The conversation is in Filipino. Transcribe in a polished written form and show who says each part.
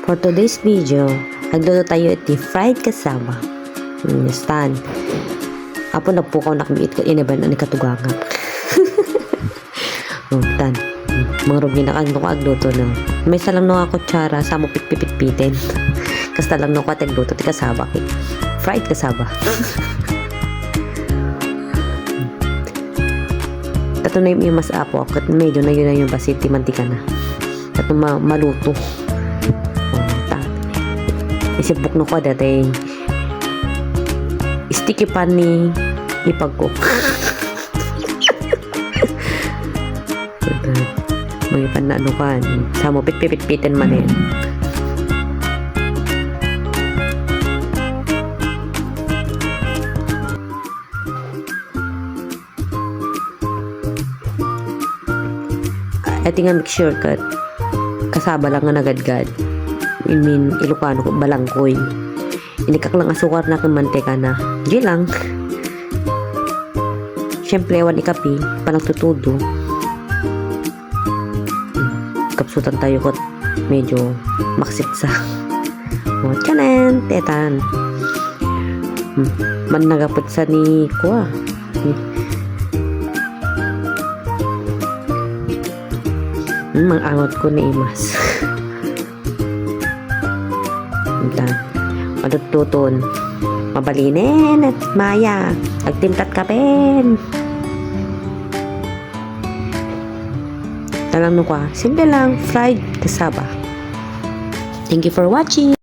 Speaker 1: For today's video, nagluto tayo iti fried kasama. Understand? Apo na po ko nakamiit ko inaban ani katugangap. Tan. Mga rugi na kanto ko agluto na. May salang no ako kutsara sa mo pitpitin. Kasta lang no ko agluto ti kasaba ki. Fried kasaba. Tato na yung mas apo at medyo na yun na yung basit ti mantika na. Tato maluto. Isibuk no ko dati sticky pan ni ipagcook. May pan na ano kan sa mo pitpitin man yan. I think make sure kat kasaba lang nga nagadgad. I mean, Ilocano ko, balangkoy. Inikak lang asukar na kang mantika na. Di lang. Siyempre, ewan ikapi, palang tutudo. Kapsutan tayo ko, medyo maksit sa. O, tiyanan, tetan. Man nagapot sa ni Kuya. Mang angot ko na imas. Madututon mabalinin at maya agtimtat ka pen talang no ka simple lang fried kasaba. Thank you for watching.